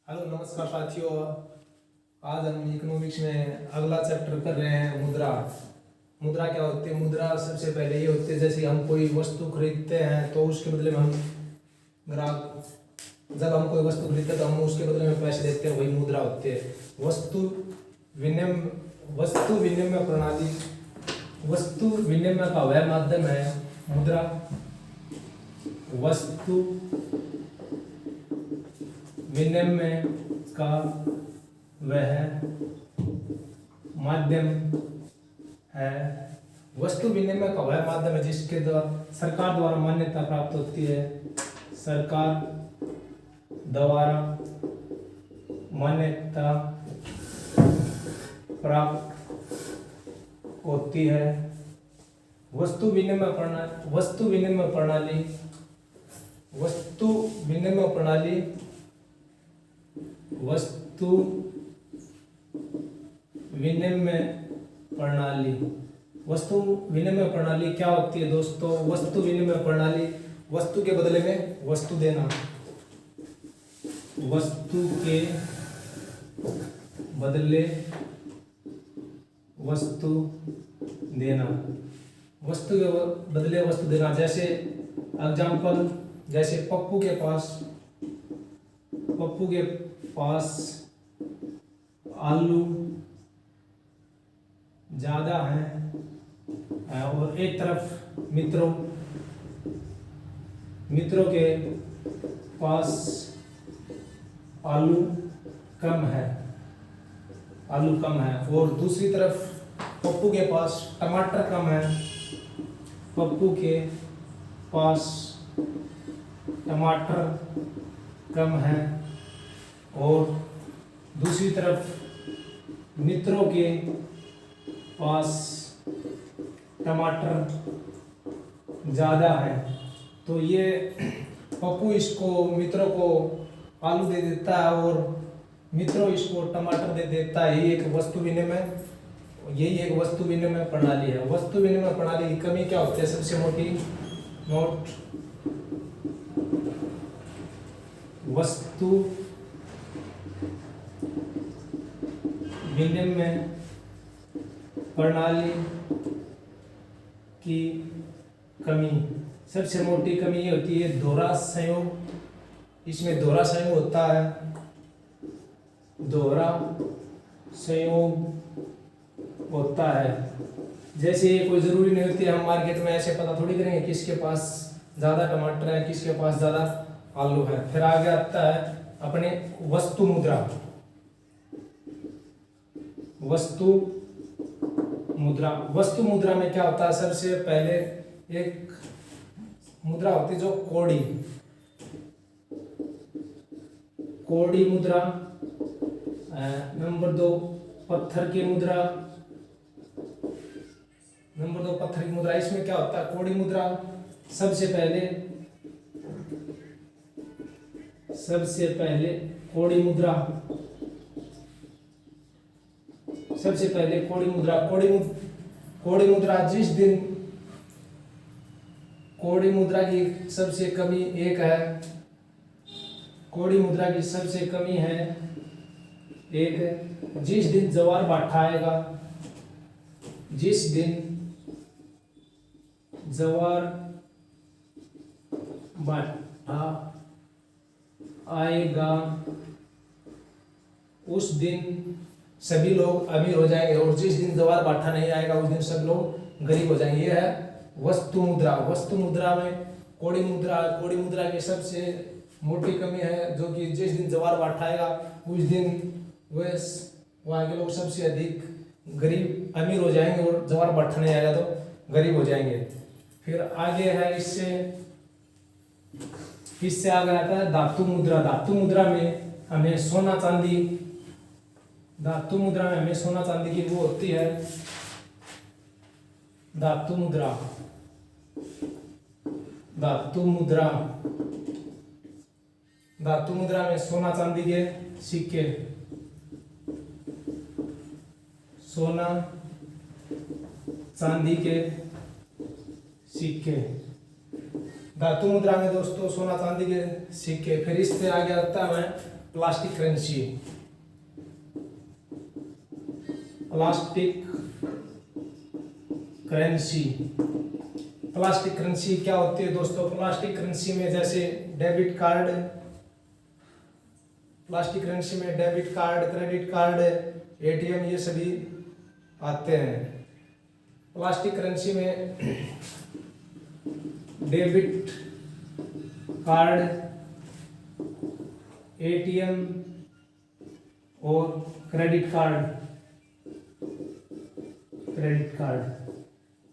Hello नमस्कार साथियों। आज हम इकोनॉमिक्स में अगला चैप्टर कर रहे हैं मुद्रा। मुद्रा क्या होती है? मुद्रा सबसे पहले ये होती है, जैसे हम कोई वस्तु खरीदते हैं तो उसके बदले में हम ग्राहक, जब हम कोई वस्तु खरीदते हैं तो हम उसके बदले में पैसे देते हैं, वही मुद्रा होती है। वस्तु विनिमय प्रणाली, वस्तु विनिमय का वह माध्यम है मुद्रा। वस्तु विनिमय का वह माध्यम है, वस्तु विनिमय का वह माध्यम है जिसके द्वारा सरकार द्वारा मान्यता प्राप्त होती है। सरकार द्वारा मान्यता प्राप्त होती है। वस्तु विनिमय प्रणाली, वस्तु विनिमय प्रणाली, वस्तु विनिमय प्रणाली, वस्तु विनिमय प्रणाली, वस्तु विनिमय प्रणाली क्या होती है दोस्तों? वस्तु विनिमय प्रणाली वस्तु के बदले में वस्तु देना, वस्तु के बदले वस्तु देना, वस्तु के बदले वस्तु देना। जैसे एग्जाम्पल, जैसे पप्पू के पास आलू ज़्यादा हैं और एक तरफ मित्रों के पास आलू कम है, और दूसरी तरफ पप्पू के पास टमाटर कम है, पप्पू के पास टमाटर कम है, और दूसरी तरफ मित्रों के पास टमाटर ज़्यादा है। तो ये पप्पू इसको मित्रों को आलू दे देता है और मित्रों इसको टमाटर दे देता है। यही एक वस्तु विनिमय प्रणाली है। वस्तु विनिमय प्रणाली की कमी क्या होती है? सबसे मोटी नोट, वस्तु विनिमय प्रणाली की कमी, सबसे मोटी कमी ये होती है दोहरा संयोग। इसमें दोहरा संयोग होता है, दोहरा संयोग होता है। जैसे ये कोई ज़रूरी नहीं होती है, हम मार्केट में ऐसे पता थोड़ी करेंगे किसके पास ज़्यादा टमाटर है, किसके पास ज़्यादा आलू है। फिर आगे आता है अपने वस्तु मुद्रा। वस्तु मुद्रा में क्या होता है? सबसे पहले एक मुद्रा होती है जो कौड़ी मुद्रा। नंबर 2 पत्थर की मुद्रा। इसमें क्या होता है? कौड़ी मुद्रा सबसे पहले कौड़ी मुद्रा जिस दिन कौड़ी मुद्रा की सबसे कमी एक है, कौड़ी मुद्रा की सबसे कमी है एक। जिस दिन जवार बाटा आएगा, जिस दिन जवार बाटा आएगा उस दिन सभी लोग अमीर हो जाएंगे, और जिस दिन जवार बाटा नहीं आएगा उस दिन सब लोग गरीब हो जाएंगे। ये है वस्तु मुद्रा। वस्तु मुद्रा में कौड़ी मुद्रा की सबसे मोटी कमी है, जो कि जिस दिन जवार बाटा आएगा उस दिन वहाँ के लोग सबसे अधिक अमीर हो जाएंगे, और जवार बाटा नहीं आएगा तो गरीब हो जाएंगे। फिर आगे है इससे आगे आता है धातु मुद्रा। धातु मुद्रा में हमें सोना चांदी की वो होती है धातु मुद्रा में सोना चांदी के सिक्के, धातु मुद्रा में दोस्तों सोना चांदी के सिक्के। फिर इससे आगे आता है plastic currency. Plastic currency, plastic currency क्या होती है दोस्तों? प्लास्टिक करेंसी में जैसे डेबिट कार्ड, प्लास्टिक करेंसी में debit card, credit card, ATM ये सभी आते हैं। प्लास्टिक करेंसी में डेबिट कार्ड, एटीएम और क्रेडिट कार्ड,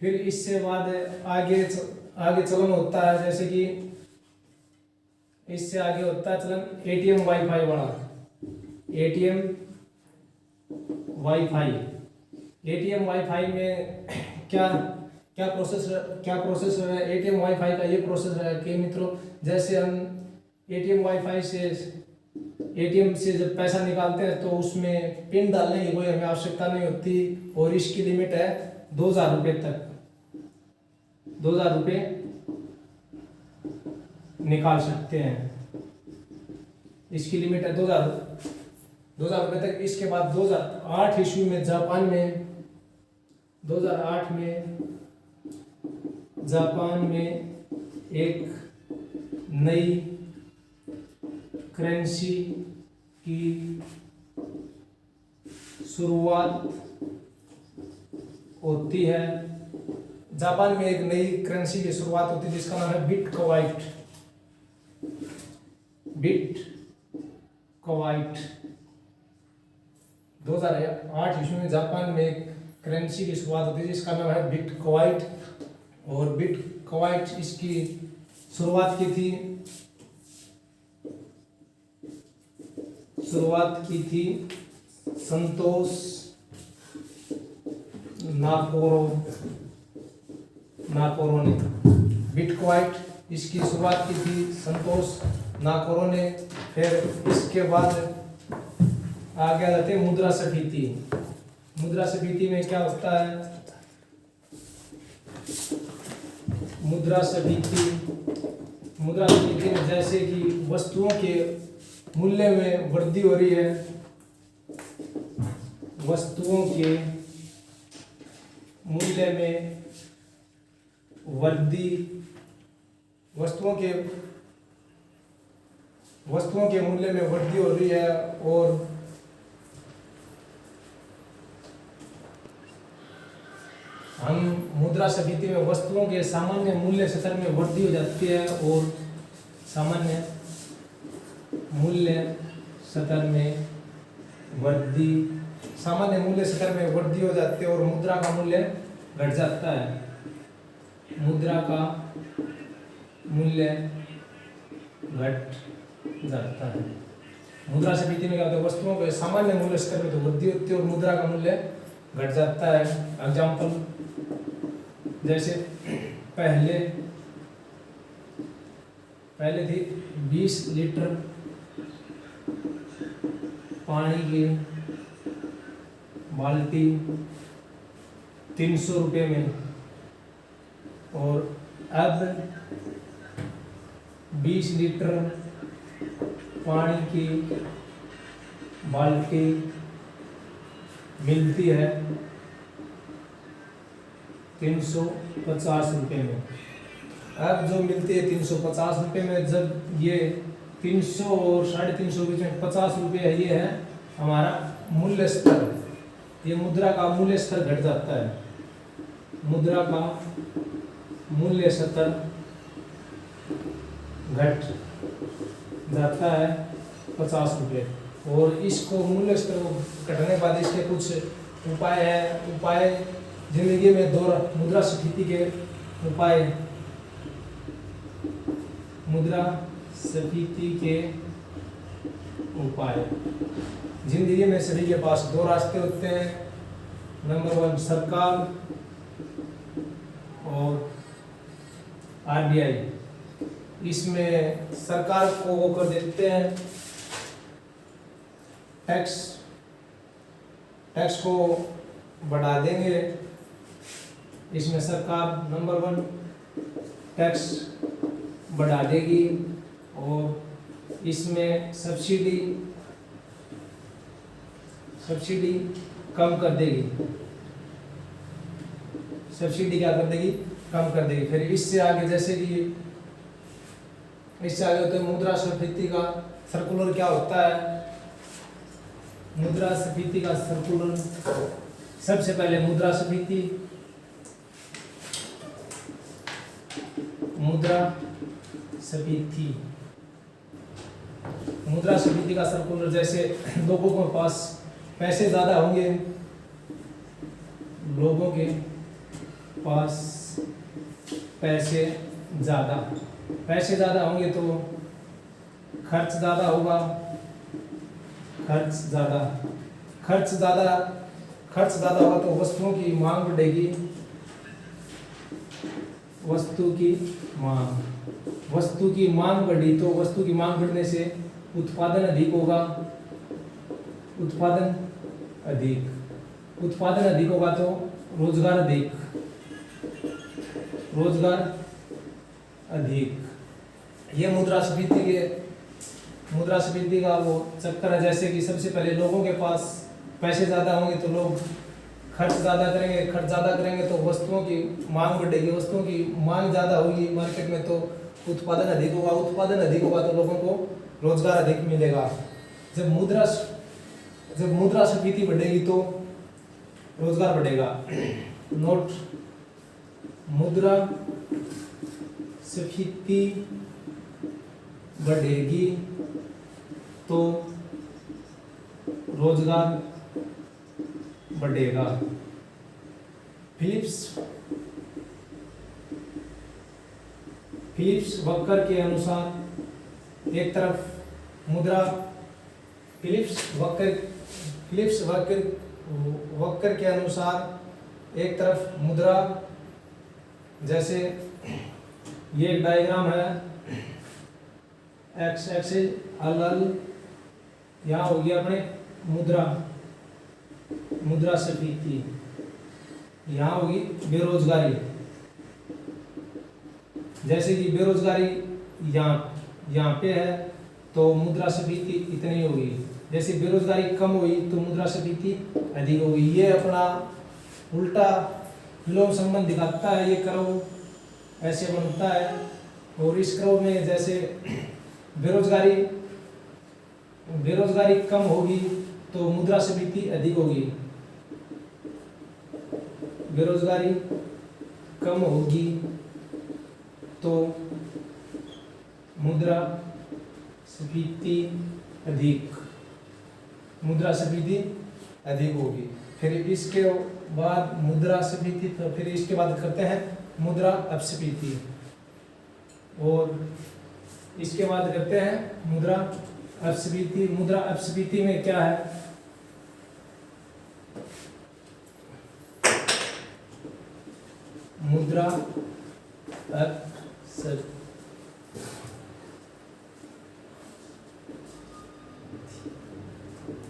फिर इससे बाद आगे चलन होता है, जैसे कि इससे आगे होता है चलन एटीएम वाईफाई वाला। एटीएम वाईफाई में क्या प्रोसेस है? एटीएम वाईफाई का ये प्रोसेस है कि मित्रों, जैसे हम एटीएम वाईफाई से एटीएम से जब पैसा निकालते हैं तो उसमें पिन डालने की कोई हमें आवश्यकता नहीं होती, और इसकी लिमिट है 2000 रुपये तक। 2000 रुपये निकाल सकते हैं, इसकी लिमिट है 2000 रुपये तक। इसके बाद 2008 ईस्वी में जापान में 2008 में जापान में एक नई करेंसी की शुरुआत होती है। जापान में एक नई करेंसी की शुरुआत होती है जिसका नाम है बिटकॉइन। 2008 ईस्वी में जापान में एक करेंसी की शुरुआत होती है जिसका नाम है बिटकॉइन, और बिटकॉइन इसकी शुरुआत की थी संतोष नाकोरो ने। बिटकॉइन इसकी शुरुआत की थी संतोष नाकोरो ने। फिर इसके बाद आगे आ जाते हैं मुद्रास्फीति। मुद्रास्फीति में क्या होता है? मुद्रास्फीति में जैसे कि वस्तुओं के मूल्य में वृद्धि हो रही है, वस्तुओं के मूल्य में वृद्धि हो रही है, और हम मुद्रास्फीति में वस्तुओं के सामान्य मूल्य स्तर में वृद्धि हो जाती है, और सामान्य मूल्य स्तर में वृद्धि हो जाती है, और मुद्रा का मूल्य घट जाता है। मुद्रा का मूल्य घट जाता है। मुद्रास्फीति में क्या होता है? वस्तुओं के सामान्य मूल्य स्तर में तो वृद्धि होती है और मुद्रा का मूल्य घट जाता है। एग्जाम्पल, जैसे पहले थी 20 लीटर पानी की बाल्टी 300 रुपये में, और अब 20 लीटर पानी की बाल्टी मिलती है 350 रुपये में। अब जो मिलती है 350 रुपये में, जब ये 300 और 350 के बीच में 50 रुपये है, ये है हमारा मूल्य स्तर। ये मुद्रा का मूल्य स्तर घट जाता है। मुद्रा का मूल्य स्तर घट जाता है 50 रुपये, और इसको मूल्य स्तर घटने के बाद इसके कुछ उपाय है। उपाय जिंदगी में मुद्रास्फीति के उपाय। मुद्रास्फीति के उपाय जिंदगी में सभी के पास दो रास्ते होते हैं। नंबर 1 सरकार और आरबीआई। इसमें सरकार को वो कर देते हैं टैक्स को बढ़ा देंगे। इसमें सरकार नंबर 1 टैक्स बढ़ा देगी, और इसमें सब्सिडी कम कर देगी, सब्सिडी क्या कर देगी, कम कर देगी। फिर इससे आगे जैसे कि इससे आगे होता है मुद्रास्फीति का सर्कुलर क्या होता है, मुद्रास्फीति का सर्कुलर। सबसे पहले मुद्रास्फीति मुद्रास्फीति का सर्कुलर, जैसे लोगों के पास पैसे ज़्यादा होंगे, लोगों के पास पैसे ज़्यादा होंगे तो खर्च ज़्यादा होगा, खर्च ज़्यादा होगा तो वस्तुओं की मांग बढ़ेगी, वस्तु की मांग बढ़ी तो वस्तु की मांग बढ़ने से उत्पादन अधिक होगा, उत्पादन अधिक होगा तो रोजगार अधिक। ये मुद्रास्फीति का वो चक्कर है। जैसे कि सबसे पहले लोगों के पास पैसे ज़्यादा होंगे तो लोग खर्च ज़्यादा करेंगे तो वस्तुओं की मांग बढ़ेगी, वस्तुओं की मांग ज़्यादा होगी मार्केट में तो उत्पादन अधिक होगा तो लोगों को रोजगार अधिक मिलेगा। जब मुद्रास्फीति बढ़ेगी तो रोजगार बढ़ेगा। नोट, मुद्रास्फीति बढ़ेगी तो रोजगार बढ़ेगा। फिलिप्स वक्र के अनुसार एक तरफ मुद्रा फिलिप्स वक्र के अनुसार एक तरफ मुद्रा, जैसे ये एक डायग्राम है, एक्स एक्सिस अल यहाँ होगी अपने मुद्रास्फीति, यहाँ होगी बेरोजगारी। जैसे कि बेरोजगारी यहाँ पे है तो मुद्रास्फीति इतनी होगी, जैसे बेरोजगारी कम हुई तो मुद्रास्फीति अधिक होगी। ये अपना उल्टा विलोम संबंध दिखाता है। ये कर्व ऐसे बनता है और इस कर्व में जैसे बेरोजगारी कम होगी तो मुद्रास्फीति अधिक होगी, बेरोजगारी कम होगी तो मुद्रास्फीति अधिक होगी। फिर इसके बाद मुद्रास्फीति, तो फिर इसके बाद करते हैं मुद्रा अपस्फीति, और इसके बाद करते हैं मुद्रा अपस्फीति। मुद्रा अपस्फीति में क्या है, मुद्रा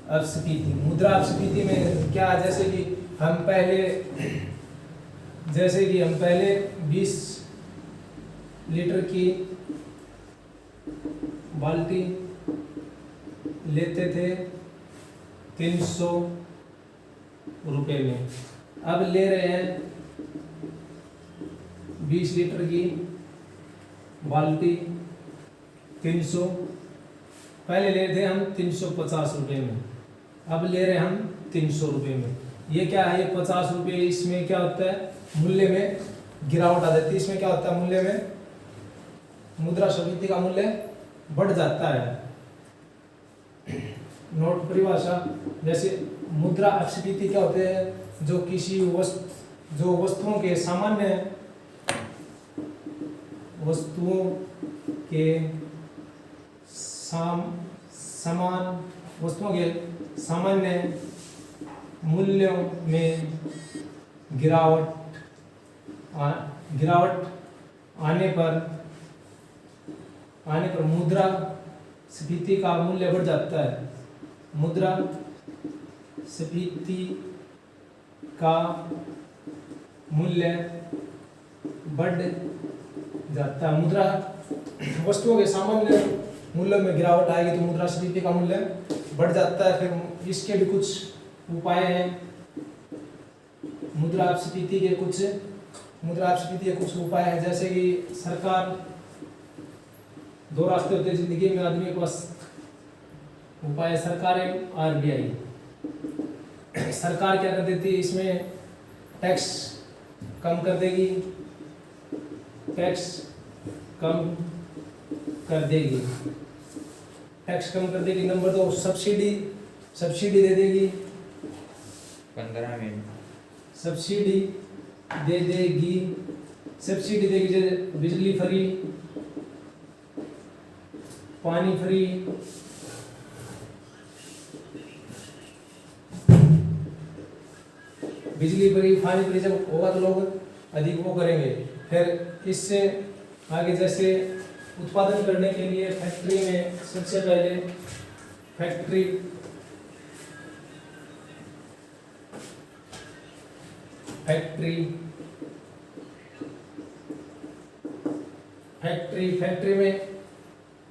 अपस्फीति में क्या, जैसे कि हम पहले 20 लीटर की बाल्टी लेते थे 300 रुपए में, अब ले रहे हैं 20 लीटर की बाल्टी 300, पहले ले रहे थे हम 350 रुपए में, अब ले रहे हैं हम 300 रुपए में। ये क्या है, ये 50 रुपये, इसमें क्या होता है, मूल्य में गिरावट आ जाती है। इसमें क्या होता है, मूल्य में मुद्रास्फीति का मूल्य बढ़ जाता है। नोट परिभाषा, जैसे मुद्रा अपस्फीति क्या होते हैं, जो किसी वस्तुओं के सामान्य मूल्यों में गिरावट आने पर मुद्रास्फीति का मूल्य बढ़ जाता है। मुद्रास्फीति का मूल्य बढ़ जाता है। वस्तुओं के सामान्य मूल्य में गिरावट आएगी तो मुद्रास्फीति का मूल्य बढ़ जाता है। फिर इसके भी कुछ उपाय हैं, मुद्रास्फीति के कुछ उपाय हैं, जैसे कि सरकार, दो रास्ते होते हैं जिंदगी में आदमी के पास उपाय, सरकार है RBI। सरकार क्या कर देती है, इसमें टैक्स कम कर देगी, टैक्स कम कर देगी। नंबर 2, सब्सिडी दे देगी, 15 मिनट सब्सिडी दे देगी, जैसे बिजली फ्री, पानी फ्री, जब होगा तो लोग अधिक वो करेंगे। फिर इससे आगे जैसे उत्पादन करने के लिए फैक्ट्री में सबसे पहले फैक्ट्री में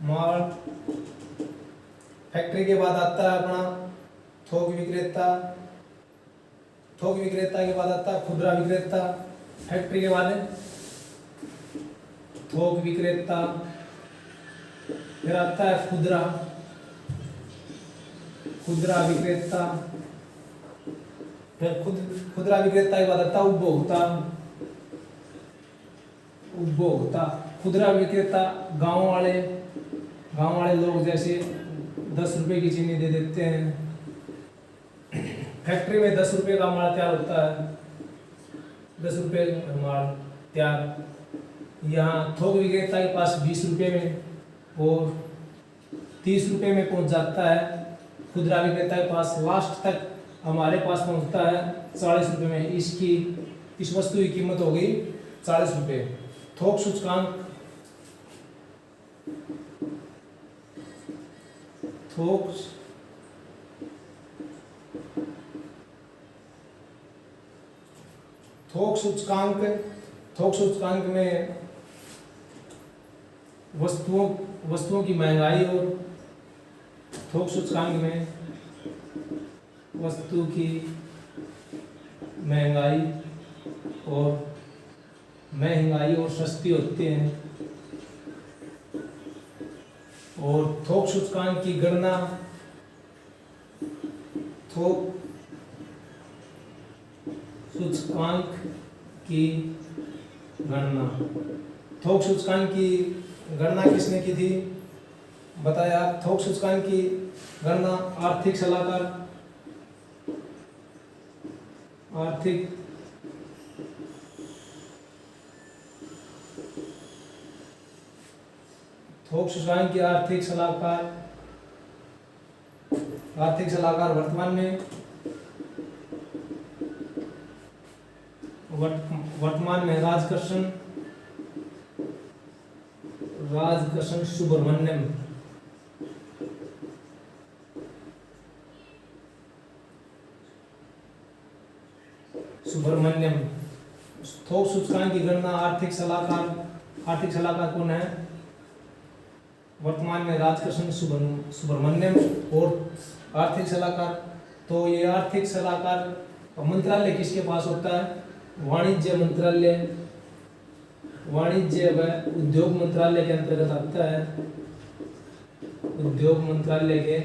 माल, फैक्ट्री के बाद आता है अपना थोक विक्रेता के बाद आता है खुदरा विक्रेता, फैक्ट्री के बाद थोक विक्रेता, फिर आता है खुदरा विक्रेता, फिर खुदरा विक्रेता के बाद आता है उपभोक्ता। खुदरा विक्रेता गांव वाले लोग जैसे 10 रुपए की चीनी दे देते हैं। फैक्ट्री में 10 रुपए का माल तैयार होता है, 10 रुपए माल तैयार, यहाँ थोक विक्रेता के पास 20 रुपए में और 30 रुपए में पहुंच जाता है। खुदरा विक्रेता के पास लास्ट तक हमारे पास पहुंचता है 40 रुपए में। इस वस्तु की कीमत हो गई 40 रुपए। थोक सूचकांक थोक सूचकांक में वस्तुओं की महंगाई और थोक सूचकांक में वस्तु की महंगाई और सस्ती होती हैं। और थोक सूचकांक की गणना किसने की थी बताया। थोक सूचकांक की गणना आर्थिक सलाहकार थोक सूचकांक की आर्थिक सलाहकार वर्तमान में राजकर्षण सुब्रमण्यम। थोक सूचकांक की गणना आर्थिक सलाहकार कौन है? वर्तमान में राजकर्षण सुब्रमण्यम। और आर्थिक सलाहकार, तो ये आर्थिक सलाहकार मंत्रालय किसके पास होता है? वाणिज्य व उद्योग मंत्रालय के अंतर्गत आता है। उद्योग मंत्रालय के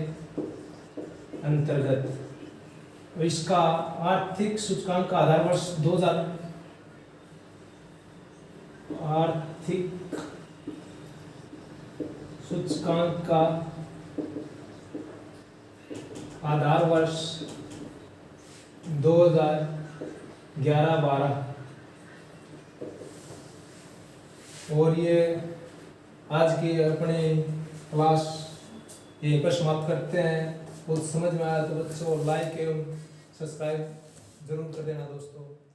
अंतर्गत। इसका आर्थिक सूचकांक का आधार वर्ष 2000 आर्थिक सूचकांक का आधार वर्ष 2011-12। और ये आज की अपनी क्लास यहीं पर समाप्त करते हैं। बहुत समझ में आया तो बच्चों लाइक एवं सब्सक्राइब जरूर कर देना दोस्तों।